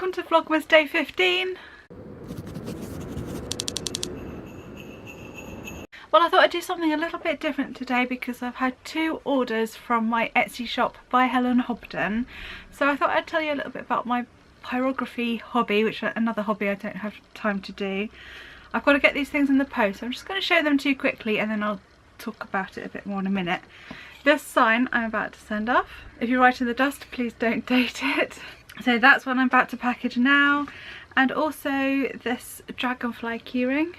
welcome to Vlogmas day 15. Well, I thought I'd do something a little bit different today because I've had 2 orders from my Etsy shop by Helen Hobden. So I thought I'd tell you a little bit about my pyrography hobby, which is another hobby I don't have time to do. I've got to get these things in the post, so I'm just going to show them to you quickly and then I'll talk about it a bit more in a minute. This sign I'm about to send off. If you write in the dust, please don't date it. So that's what I'm about to package now, and also this dragonfly keyring.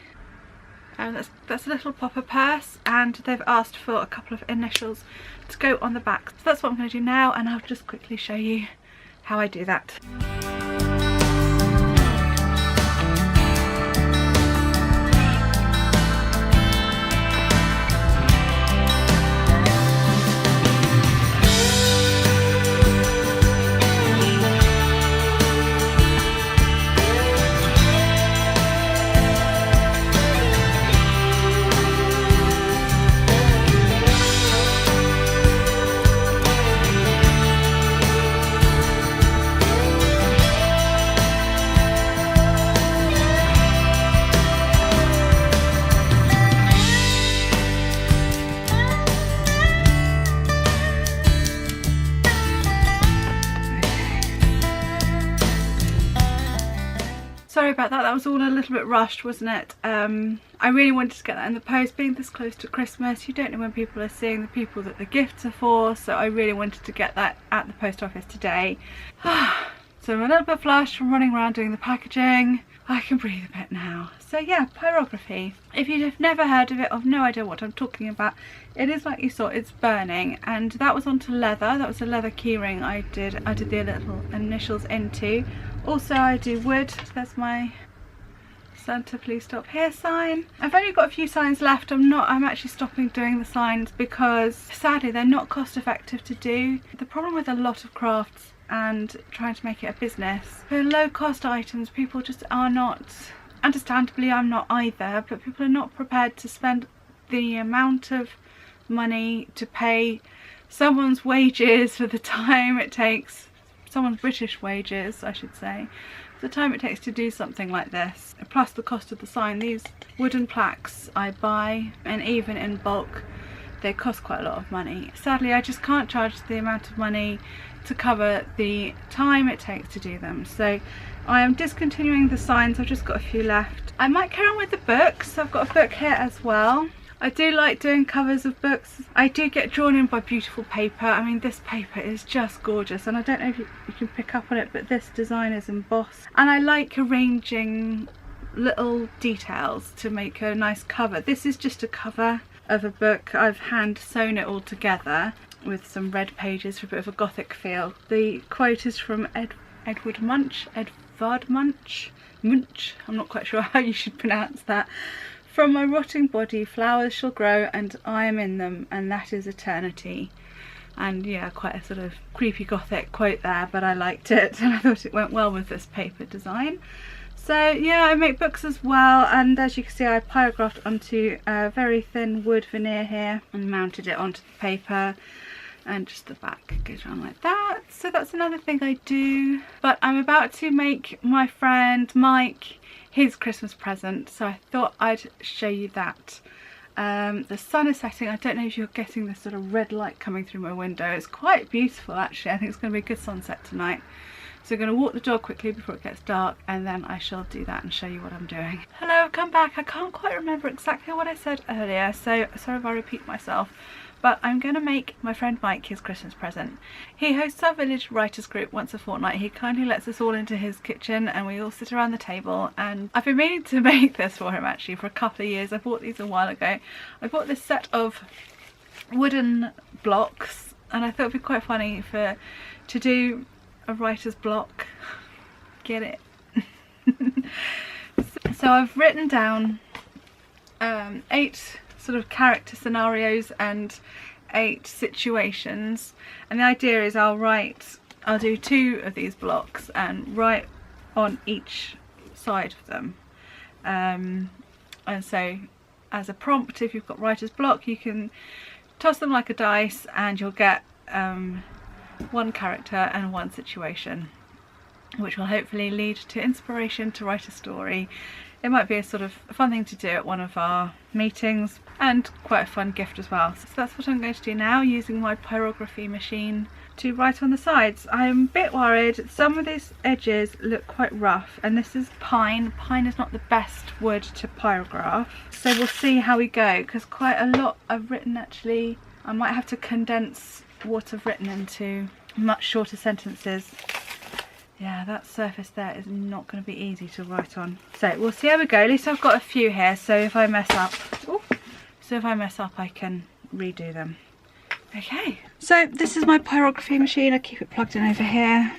That's a little popper purse, and they've asked for a couple of initials to go on the back. So that's what I'm going to do now, and I'll just quickly show you how I do that. Sorry about that, that was all a little bit rushed, wasn't it? I really wanted to get that in the post. Being this close to Christmas, you don't know when people are seeing the people that the gifts are for, so I really wanted to get that at the post office today. So I'm a little bit flushed from running around doing the packaging. I can breathe a bit now. So yeah, pyrography. If you've never heard of it, I've no idea what I'm talking about. It is like you saw, it's burning, and that was onto leather. That was a leather keyring I did the little initials into. Also I do wood. There's my Santa please stop here sign. I've only got a few signs left. I'm actually stopping doing the signs because sadly they're not cost effective to do. The problem with a lot of crafts and trying to make it a business, for low cost items, people just are not, understandably I'm not either, but people are not prepared to spend the amount of money to pay someone's wages for the time it takes, someone's British wages I should say, the time it takes to do something like this, plus the cost of the sign. These wooden plaques I buy, and even in bulk they cost quite a lot of money. Sadly I just can't charge the amount of money to cover the time it takes to do them, so I am discontinuing the signs. I've just got a few left. I might carry on with the books. I've got a book here as well. I do like doing covers of books. I do get drawn in by beautiful paper. I mean, this paper is just gorgeous, and I don't know if you can pick up on it, but this design is embossed, and I like arranging little details to make a nice cover. This is just a cover of a book. I've hand sewn it all together with some red pages for a bit of a gothic feel. The quote is from Edward Munch, I'm not quite sure how you should pronounce that. "From my rotting body flowers shall grow, and I am in them, and that is eternity." And yeah, quite a sort of creepy gothic quote there, but I liked it and I thought it went well with this paper design. So yeah, I make books as well, and as you can see I pyrographed onto a very thin wood veneer here and mounted it onto the paper, and just the back goes around like that. So that's another thing I do. But I'm about to make my friend Mike his Christmas present, so I thought I'd show you that. The sun is setting. I don't know if you're getting this sort of red light coming through my window. It's quite beautiful actually. I think it's going to be a good sunset tonight. So I'm going to walk the dog quickly before it gets dark, and then I shall do that and show you what I'm doing. Hello, I've come back. I can't quite remember exactly what I said earlier, so sorry if I repeat myself. But I'm going to make my friend Mike his Christmas present. He hosts our village writers group once a fortnight. He kindly lets us all into his kitchen and we all sit around the table, and I've been meaning to make this for him actually for a couple of years. I bought these a while ago. I bought this set of wooden blocks, and I thought it'd be quite funny to do a writer's block. Get it? So I've written down 8 sort of character scenarios and 8 situations, and the idea is I'll do 2 of these blocks and write on each side of them, and so as a prompt, if you've got writer's block, you can toss them like a dice and you'll get 1 character and 1 situation. which will hopefully lead to inspiration to write a story. It might be a sort of fun thing to do at one of our meetings, and quite a fun gift as well. So that's what I'm going to do now, using my pyrography machine to write on the sides. I'm a bit worried. Some of these edges look quite rough, and this is pine. Pine is not the best wood to pyrograph. So we'll see how we go, because quite a lot I've written actually. I might have to condense what I've written into much shorter sentences. Yeah, that surface there is not going to be easy to write on. So we'll see how we go. At least I've got a few here, so if I mess up, I can redo them. Okay, so this is my pyrography machine. I keep it plugged in over here.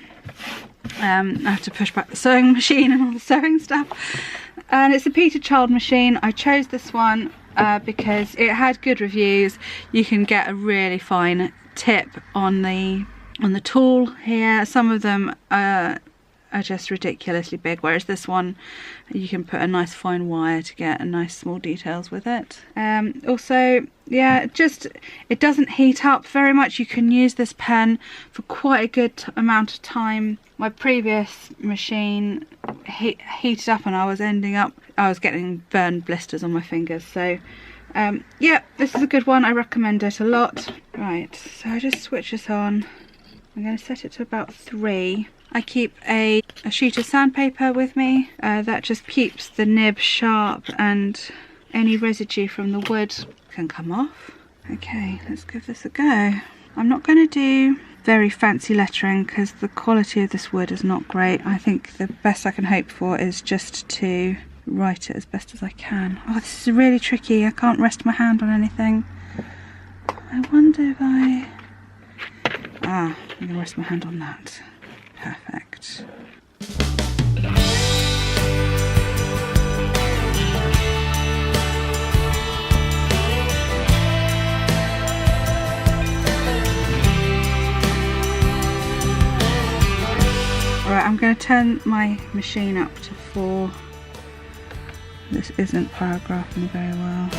I have to push back the sewing machine and all the sewing stuff. And it's a Peter Child machine. I chose this one because it had good reviews. You can get a really fine tip on the tool here. Some of them are just ridiculously big, whereas this one you can put a nice fine wire to get a nice small details with it. Also, yeah, it doesn't heat up very much. You can use this pen for quite a good amount of time. My previous machine heated up and I was getting burned blisters on my fingers. So yeah, this is a good one. I recommend it a lot. Right, so I just switch this on. I'm going to set it to about 3. I keep a sheet of sandpaper with me. That just keeps the nib sharp and any residue from the wood can come off. Okay, let's give this a go. I'm not going to do very fancy lettering because the quality of this wood is not great. I think the best I can hope for is just to write it as best as I can. Oh, this is really tricky. I can't rest my hand on anything. I wonder if I'm going to rest my hand on that. Perfect. Alright, I'm going to turn my machine up to 4. This isn't pyrographing very well.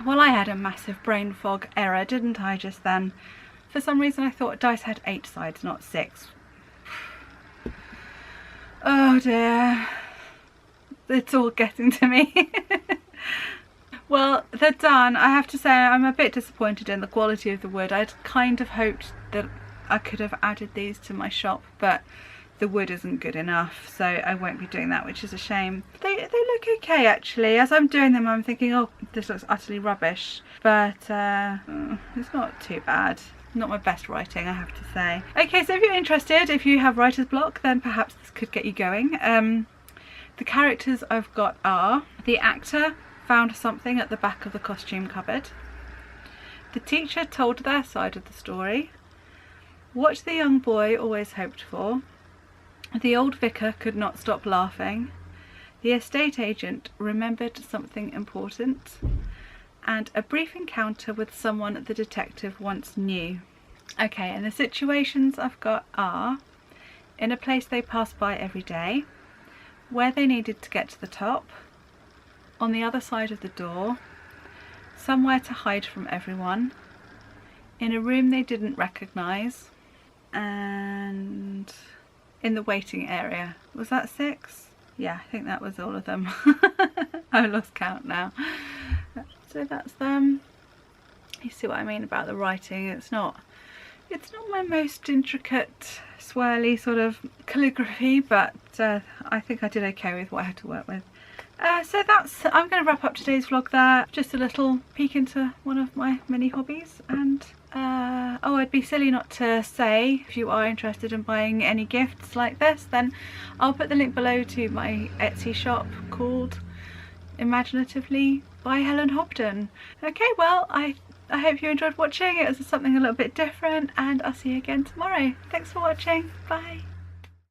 Well, I had a massive brain fog error, didn't I, just then? For some reason I thought dice had 8 sides, not 6. Oh dear. It's all getting to me. Well, they're done. I have to say I'm a bit disappointed in the quality of the wood. I'd kind of hoped that I could have added these to my shop, but the wood isn't good enough, so I won't be doing that, which is a shame. They look okay actually. As I'm doing them I'm thinking, oh, this looks utterly rubbish, but it's not too bad. Not my best writing, I have to say. Okay, so if you're interested, if you have writer's block, then perhaps this could get you going. The characters I've got are: the actor found something at the back of the costume cupboard, the teacher told their side of the story, what the young boy always hoped for, the old vicar could not stop laughing, the estate agent remembered something important, and a brief encounter with someone the detective once knew. Okay, and the situations I've got are: in a place they pass by every day, where they needed to get to the top, on the other side of the door, somewhere to hide from everyone, in a room they didn't recognise, and in the waiting area. Was that 6? Yeah, I think that was all of them. I lost count now. So that's them. You see what I mean about the writing. It's not my most intricate, swirly sort of calligraphy, but I think I did okay with what I had to work with. So I'm going to wrap up today's vlog there. Just a little peek into one of my mini hobbies, and oh, I'd be silly not to say, if you are interested in buying any gifts like this, then I'll put the link below to my Etsy shop called Imaginatively by Helen Hobden. Okay, well, I hope you enjoyed watching. It was something a little bit different, and I'll see you again tomorrow. Thanks for watching. Bye.